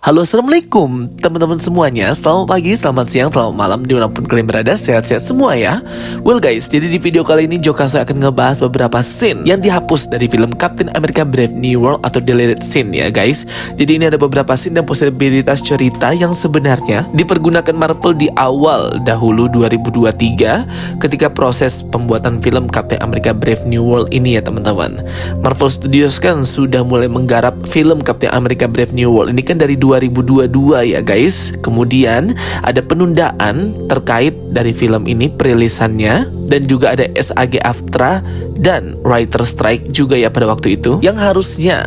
Halo, assalamualaikum teman-teman semuanya. Selamat pagi, selamat siang, selamat malam, dimanapun kalian berada, sehat-sehat semua ya. Well guys, jadi di video kali ini Jokasa akan ngebahas beberapa scene yang dihapus dari film Captain America Brave New World atau deleted scene ya guys. Jadi ini ada beberapa scene dan posibilitas cerita yang sebenarnya dipergunakan Marvel di awal dahulu 2023 ketika proses pembuatan film Captain America Brave New World ini ya teman-teman. Marvel Studios kan sudah mulai menggarap film Captain America Brave New World ini kan dari 2022 ya guys. Kemudian ada penundaan terkait dari film ini perilisannya, dan juga ada SAG-AFTRA dan writer strike juga ya pada waktu itu, yang harusnya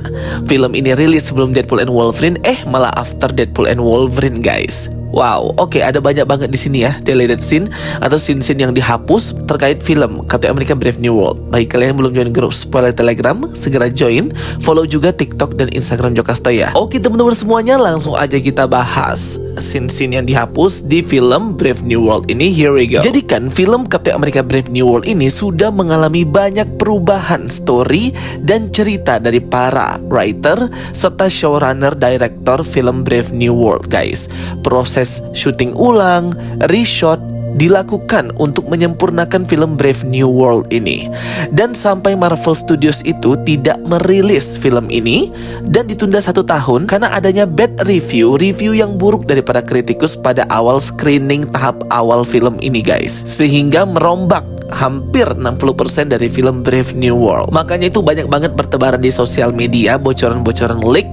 film ini rilis sebelum Deadpool and Wolverine, malah after Deadpool and Wolverine guys. Wow, oke, ada banyak banget di sini ya deleted scene atau scene-scene yang dihapus terkait film Captain America Brave New World. Baik, kalian yang belum join grup spoiler Telegram, segera join. Follow juga TikTok dan Instagram Jokasta ya. Oke teman-teman semuanya, langsung aja kita bahas scene-scene yang dihapus di film Brave New World ini. Here we go. Jadi kan film Captain America Brave New World ini sudah mengalami banyak perubahan story dan cerita dari para writer serta showrunner director film Brave New World guys. Proses syuting ulang, reshot dilakukan untuk menyempurnakan film Brave New World ini. Dan sampai Marvel Studios itu tidak merilis film ini dan ditunda 1 tahun karena adanya bad review yang buruk dari para kritikus pada awal screening tahap awal film ini guys, sehingga merombak hampir 60% dari film Brave New World. Makanya itu banyak banget bertebaran di sosial media bocoran-bocoran leak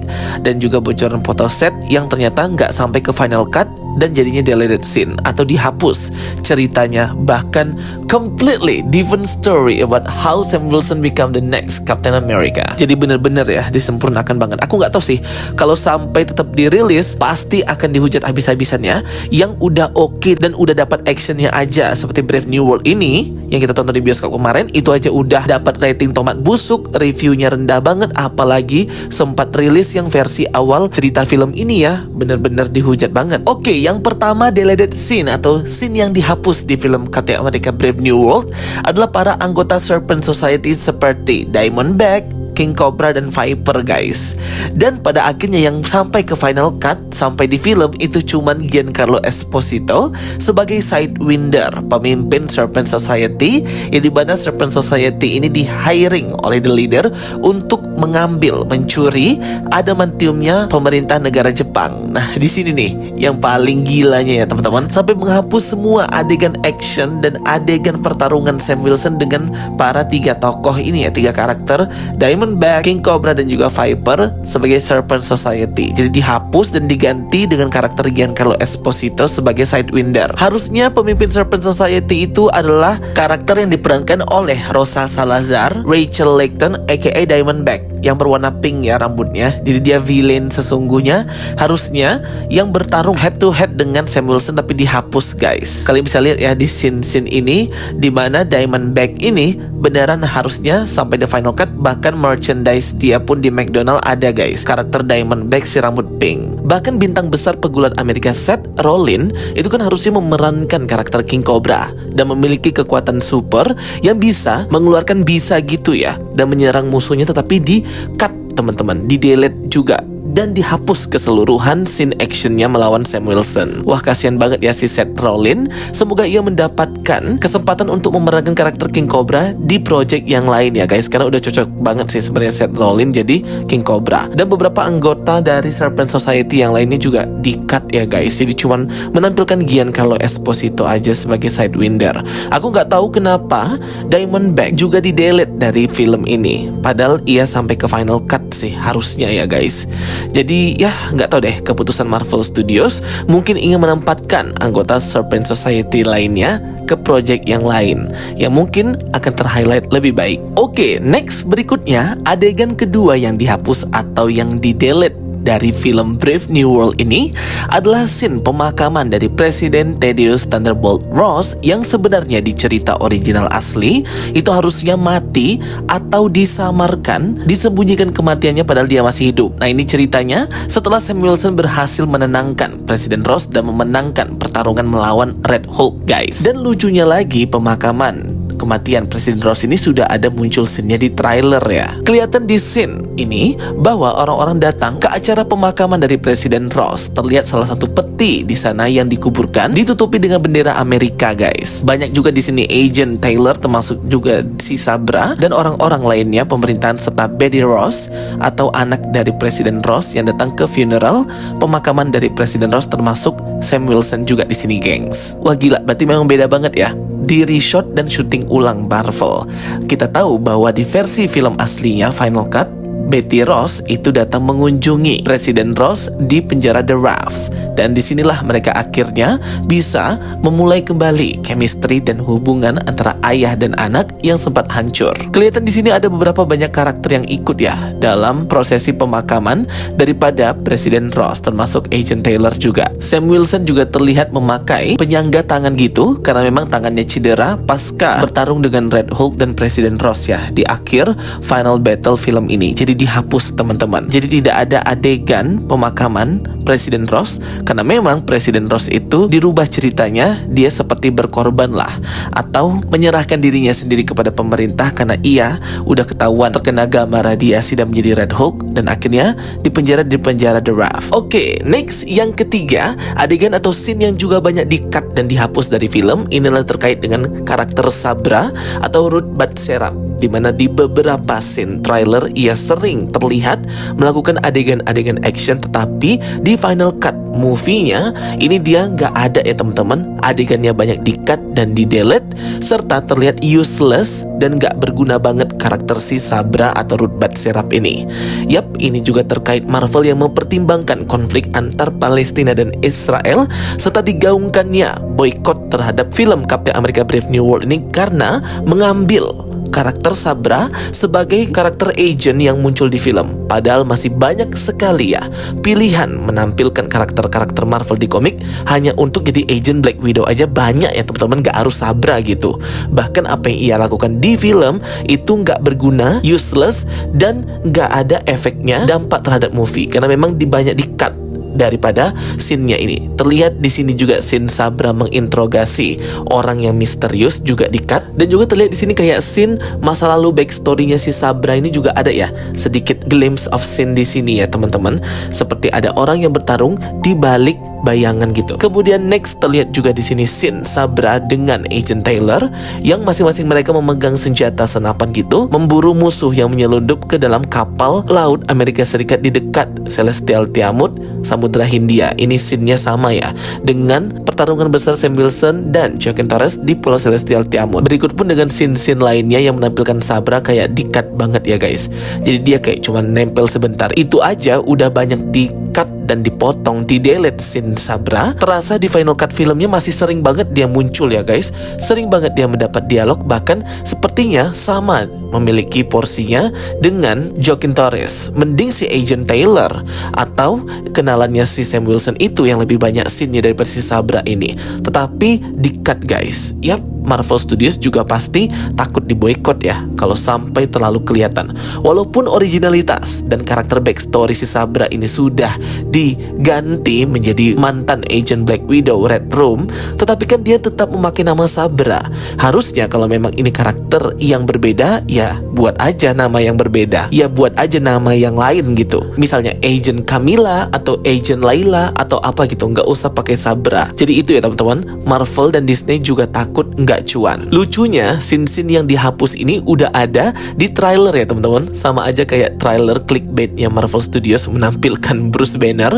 dan juga bocoran foto set yang ternyata nggak sampai ke final cut dan jadinya deleted scene atau dihapus ceritanya, bahkan completely different story about how Sam Wilson become the next Captain America. Jadi bener-bener ya disempurnakan banget. Aku nggak tahu sih kalau sampai tetap dirilis pasti akan dihujat habis-habisannya. Yang udah oke dan udah dapat actionnya aja seperti Brave New World ini yang kita tonton di bioskop kemarin, itu aja udah dapat rating tomat busuk, reviewnya rendah banget, apalagi sempat rilis yang versi awal cerita film ini ya, bener-bener dihujat banget. Oke, yang pertama deleted scene atau scene yang dihapus di film Captain America Brave New World adalah para anggota Serpent Society seperti Diamondback, King Cobra dan Viper guys. Dan pada akhirnya yang sampai ke final cut sampai di film itu cuman Giancarlo Esposito sebagai Sidewinder, pemimpin Serpent Society, yang dimana Serpent Society ini di hiring oleh the leader untuk mencuri adamantiumnya pemerintah negara Jepang. Nah di sini nih yang paling gilanya ya teman-teman, sampai menghapus semua adegan action dan adegan pertarungan Sam Wilson dengan para 3 tokoh ini ya, 3 karakter Diamondback, King Cobra dan juga Viper sebagai Serpent Society. Jadi dihapus dan diganti dengan karakter Giancarlo Esposito sebagai Sidewinder. Harusnya pemimpin Serpent Society itu adalah karakter yang diperankan oleh Rosa Salazar, Rachel Layton aka Diamondback, yang berwarna pink ya rambutnya. Jadi dia villain sesungguhnya, harusnya yang bertarung head to head dengan Sam Wilson, tapi dihapus guys. Kalian bisa lihat ya di scene ini dimana Diamondback ini beneran harusnya sampai the final cut, bahkan merchandise dia pun di McDonald ada guys, karakter Diamondback si rambut pink. Bahkan bintang besar pegulat Amerika Seth Rollins itu kan harusnya memerankan karakter King Cobra dan memiliki kekuatan super yang bisa mengeluarkan bisa gitu ya, dan menyerang musuhnya, tetapi di cut teman-teman, di delete juga dan dihapus keseluruhan scene actionnya melawan Sam Wilson. Wah kasihan banget ya si Seth Rollins. Semoga ia mendapatkan kesempatan untuk memerankan karakter King Cobra di project yang lain ya guys, karena udah cocok banget sih sebenarnya Seth Rollins jadi King Cobra. Dan beberapa anggota dari Serpent Society yang lainnya juga di-cut ya guys, jadi cuman menampilkan Giancarlo Esposito aja sebagai Sidewinder. Aku nggak tahu kenapa Diamondback juga di-delete dari film ini, padahal ia sampai ke final cut sih harusnya ya guys. Jadi ya nggak tahu deh, keputusan Marvel Studios mungkin ingin menempatkan anggota Serpent Society lainnya ke project yang lain yang mungkin akan terhighlight lebih baik. Oke, next berikutnya adegan kedua yang dihapus atau yang di-delete dari film Brave New World ini adalah scene pemakaman dari Presiden Thaddeus Thunderbolt Ross yang sebenarnya di cerita original asli itu harusnya mati atau disamarkan, disembunyikan kematiannya padahal dia masih hidup. Nah ini ceritanya setelah Sam Wilson berhasil menenangkan Presiden Ross dan memenangkan pertarungan melawan Red Hulk guys. Dan lucunya lagi, pemakaman kematian Presiden Ross ini sudah ada muncul scene-nya di trailer ya. Kelihatan di scene ini bahwa orang-orang datang ke acara pemakaman dari Presiden Ross. Terlihat salah satu peti di sana yang dikuburkan ditutupi dengan bendera Amerika, guys. Banyak juga di sini Agent Taylor, termasuk juga si Sabra dan orang-orang lainnya pemerintahan serta Betty Ross atau anak dari Presiden Ross yang datang ke funeral pemakaman dari Presiden Ross, termasuk Sam Wilson juga di sini, gengs. Wah gila, berarti memang beda banget ya. Di reshot dan syuting ulang Marvel. Kita tahu bahwa di versi film aslinya Final Cut, Betty Ross itu datang mengunjungi Presiden Ross di penjara The Raft. Dan disinilah mereka akhirnya bisa memulai kembali chemistry dan hubungan antara ayah dan anak yang sempat hancur. Kelihatan di sini ada beberapa banyak karakter yang ikut ya dalam prosesi pemakaman daripada Presiden Ross, termasuk Agent Taylor juga. Sam Wilson juga terlihat memakai penyangga tangan gitu karena memang tangannya cedera pasca bertarung dengan Red Hulk dan Presiden Ross ya di akhir final battle film ini. Jadi dihapus teman-teman. Jadi tidak ada adegan pemakaman Presiden Ross karena memang Presiden Ross itu dirubah ceritanya, dia seperti berkorban lah atau menyerahkan dirinya sendiri kepada pemerintah karena ia udah ketahuan terkena gamma radiasi dan menjadi Red Hulk dan akhirnya dipenjara di penjara The Raft. Oke, next yang ketiga, adegan atau scene yang juga banyak di-cut dan dihapus dari film inilah terkait dengan karakter Sabra atau Ruth Bader Serap, di mana di beberapa scene trailer ia sering terlihat melakukan adegan-adegan action, tetapi di final cut movie-nya ini dia nggak ada ya teman-teman. Adegannya banyak di-cut dan di-delete serta terlihat useless dan nggak berguna banget karakter si Sabra atau Ruth Bader Serap ini. Yap, ini juga terkait Marvel yang mempertimbangkan konflik antar Palestina dan Israel serta digaungkannya boykot terhadap film Captain America Brave New World ini karena mengambil karakter Sabra sebagai karakter agent yang muncul di film. Padahal masih banyak sekali ya pilihan menampilkan karakter-karakter Marvel di komik hanya untuk jadi agent Black Widow aja banyak ya teman-teman, gak harus Sabra gitu. Bahkan apa yang ia lakukan di film itu gak berguna, useless, dan gak ada efeknya dampak terhadap movie karena memang banyak di-cut daripada scene-nya ini. Terlihat di sini juga scene Sabra menginterogasi orang yang misterius juga di-cut, dan juga terlihat di sini kayak scene masa lalu backstory-nya si Sabra ini juga ada ya. Sedikit glimpse of scene di sini ya teman-teman. Seperti ada orang yang bertarung di balik bayangan gitu. Kemudian next terlihat juga di sini scene Sabra dengan Agent Taylor yang masing-masing mereka memegang senjata senapan gitu, memburu musuh yang menyelundup ke dalam kapal laut Amerika Serikat di dekat Celestial Tiamut, Samudra Hindia. Ini scene-nya sama ya dengan pertarungan besar Sam Wilson dan Joaquin Torres di Pulau Celestial Tiamut. Berikut pun dengan scene-scene lainnya yang menampilkan Sabra kayak di-cut banget ya guys. Jadi dia kayak cuma nempel sebentar. Itu aja udah banyak di-cut dan dipotong, di-delete scene Sabra. Terasa di final cut filmnya masih sering banget dia muncul ya guys. Sering banget dia mendapat dialog, bahkan sepertinya sama memiliki porsinya dengan Joaquin Torres. Mending si Agent Taylor atau kenalannya si Sam Wilson itu yang lebih banyak scene-nya daripada si Sabra ini. Tetapi di-cut guys. Yap, Marvel Studios juga pasti takut diboykot ya kalau sampai terlalu kelihatan. Walaupun originalitas dan karakter backstory si Sabra ini sudah diganti menjadi mantan agent Black Widow Red Room, tetapi kan dia tetap memakai nama Sabra. Harusnya kalau memang ini karakter yang berbeda, ya buat aja nama yang berbeda, ya buat aja nama yang lain gitu. Misalnya Agent Camilla atau Agent Layla atau apa gitu, nggak usah pakai Sabra. Jadi itu ya teman-teman, Marvel dan Disney juga takut nggak cuan. Lucunya scene-scene yang dihapus ini udah ada di trailer ya teman-teman. Sama aja kayak trailer clickbaitnya Marvel Studios menampilkan Bruce Banner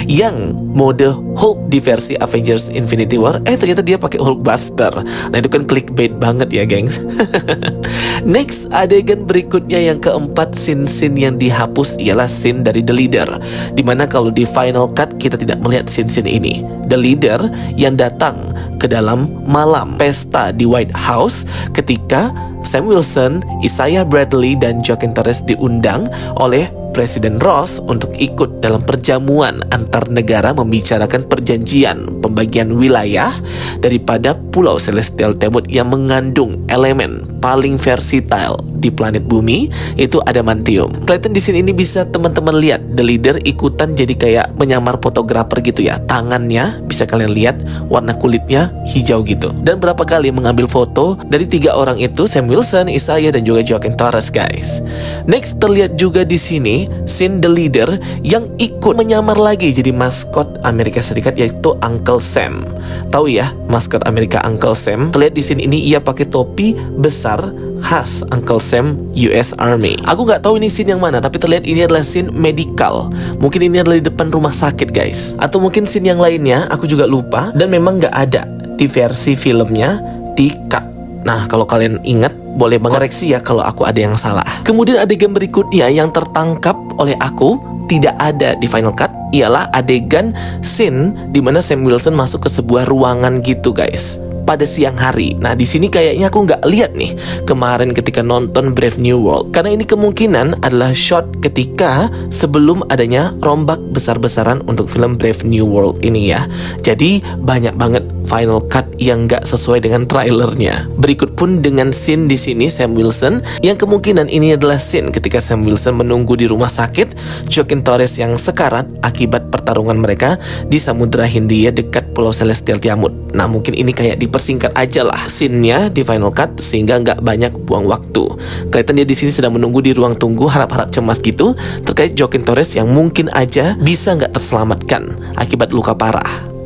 yang mode Hulk di versi Avengers Infinity War. Ternyata dia pakai Hulkbuster. Nah itu kan clickbait banget ya gengs. Next, adegan berikutnya yang keempat, scene-scene yang dihapus ialah scene dari The Leader, dimana kalau di final cut kita tidak melihat scene-scene ini. The Leader yang datang ke dalam malam pesta di White House ketika Sam Wilson, Isaiah Bradley, dan Joaquin Torres diundang oleh Presiden Ross untuk ikut dalam perjamuan antar negara membicarakan perjanjian pembagian wilayah daripada Pulau Celestial Tiamut yang mengandung elemen paling versatile di planet bumi itu adamantium. Kelihatan di sini ini bisa teman-teman lihat The Leader ikutan jadi kayak menyamar fotografer gitu ya. Tangannya bisa kalian lihat warna kulitnya hijau gitu. Dan berapa kali mengambil foto dari 3 orang itu, Sam Wilson, Isaiah dan juga Joaquin Torres guys. Next terlihat juga di sini scene The Leader yang ikut menyamar lagi jadi maskot Amerika Serikat yaitu Uncle Sam. Tahu ya maskot Amerika Uncle Sam? Terlihat di sini ini ia pakai topi besar khas Uncle Sam US Army. Aku nggak tahu ini scene yang mana, tapi terlihat ini adalah scene medical. Mungkin ini adalah di depan rumah sakit guys, atau mungkin scene yang lainnya aku juga lupa dan memang nggak ada di versi filmnya di cut. Nah kalau kalian ingat boleh mengoreksi ya kalau aku ada yang salah. Kemudian adegan berikutnya yang tertangkap oleh aku tidak ada di final cut ialah adegan scene di mana Sam Wilson masuk ke sebuah ruangan gitu guys pada siang hari. Nah di sini kayaknya aku nggak lihat nih kemarin ketika nonton Brave New World, karena ini kemungkinan adalah shot ketika sebelum adanya rombak besar-besaran untuk film Brave New World ini ya. Jadi banyak banget final cut yang nggak sesuai dengan trailernya. Berikut pun dengan scene di sini Sam Wilson yang kemungkinan ini adalah scene ketika Sam Wilson menunggu di rumah sakit Joaquin Torres yang sekarat akibat pertarungan mereka di Samudra Hindia dekat Pulau Celestial Tiamut. Nah mungkin ini kayak dipersingkat aja lah scene-nya di final cut sehingga nggak banyak buang waktu. Kelihatan dia di sini sedang menunggu di ruang tunggu harap-harap cemas gitu terkait Joaquin Torres yang mungkin aja bisa nggak terselamatkan akibat luka parah.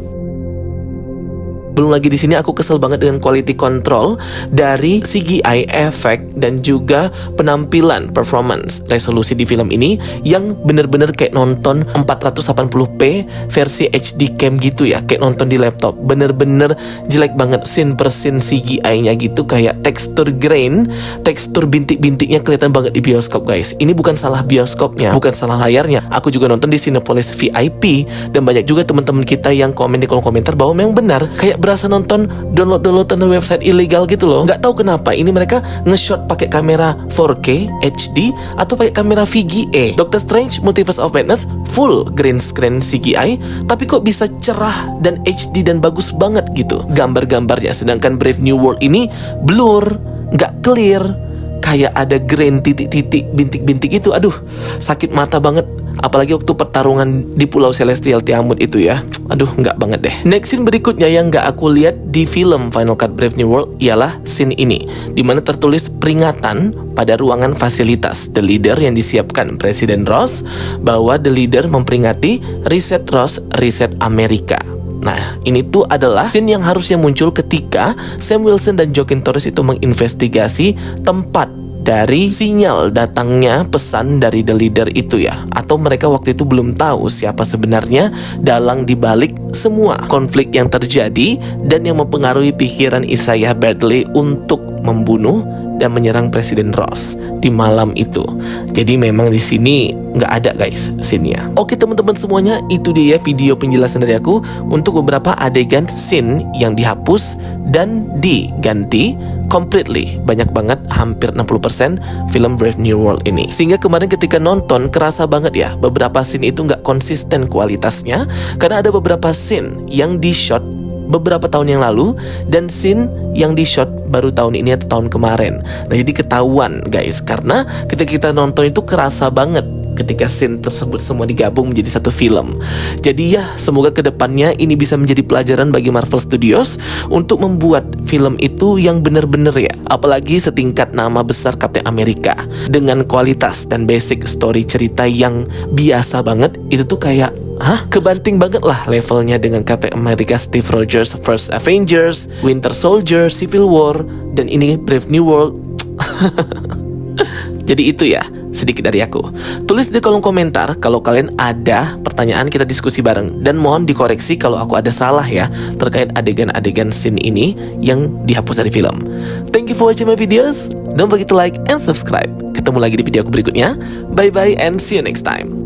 Belum lagi di sini aku kesel banget dengan quality control dari CGI effect dan juga penampilan performance resolusi di film ini yang bener-bener kayak nonton 480p versi HD cam gitu ya, kayak nonton di laptop. Bener-bener jelek banget scene per scene CGI-nya gitu, kayak tekstur grain, tekstur bintik-bintiknya kelihatan banget di bioskop guys. Ini bukan salah bioskopnya, bukan salah layarnya. Aku juga nonton di Cinepolis VIP dan banyak juga teman-teman kita yang komen di kolom komentar bahwa memang benar kayak berasa nonton download-downloadan website ilegal gitu loh. Nggak tahu kenapa ini mereka nge-shot pakai kamera 4K HD atau pakai kamera VGA. Doctor Strange Multiverse of Madness full green screen CGI, tapi kok bisa cerah dan HD dan bagus banget gitu gambar-gambarnya. Sedangkan Brave New World ini blur, nggak clear, kayak ada grain titik-titik bintik-bintik itu. Aduh, sakit mata banget. Apalagi waktu pertarungan di Pulau Celestial Tiamut itu ya. Aduh, nggak banget deh. Next scene berikutnya yang nggak aku lihat di film Final Cut Brave New World ialah scene ini, dimana tertulis peringatan pada ruangan fasilitas The Leader yang disiapkan Presiden Ross bahwa The Leader memperingati Reset Ross, Reset Amerika. Nah, ini tuh adalah scene yang harusnya muncul ketika Sam Wilson dan Joaquin Torres itu menginvestigasi tempat dari sinyal datangnya pesan dari The Leader itu ya. Atau mereka waktu itu belum tahu siapa sebenarnya dalang dibalik semua konflik yang terjadi dan yang mempengaruhi pikiran Isaiah Bradley untuk membunuh dan menyerang Presiden Ross di malam itu. Jadi memang di sini nggak ada guys scene-nya. Oke teman-teman semuanya, itu dia video penjelasan dari aku untuk beberapa adegan scene yang dihapus dan diganti completely. Banyak banget, hampir 60% film Brave New World ini. Sehingga kemarin ketika nonton kerasa banget ya, beberapa scene itu nggak konsisten kualitasnya karena ada beberapa scene yang di shot beberapa tahun yang lalu dan scene yang di shot baru tahun ini atau tahun kemarin. Nah jadi ketahuan guys, karena ketika kita nonton itu kerasa banget ketika scene tersebut semua digabung menjadi satu film. Jadi ya semoga kedepannya ini bisa menjadi pelajaran bagi Marvel Studios untuk membuat film itu yang bener-bener ya, apalagi setingkat nama besar Captain America dengan kualitas dan basic story cerita yang biasa banget. Itu tuh kayak kebanting banget lah levelnya dengan Captain America Steve Rogers First Avengers, Winter Soldier, Civil War, dan ini Brave New World. Jadi itu ya sedikit dari aku. Tulis di kolom komentar kalau kalian ada pertanyaan, kita diskusi bareng. Dan mohon dikoreksi kalau aku ada salah ya terkait adegan-adegan scene ini yang dihapus dari film. Thank you for watching my videos. Don't forget to like and subscribe. Ketemu lagi di video aku berikutnya. Bye bye and see you next time.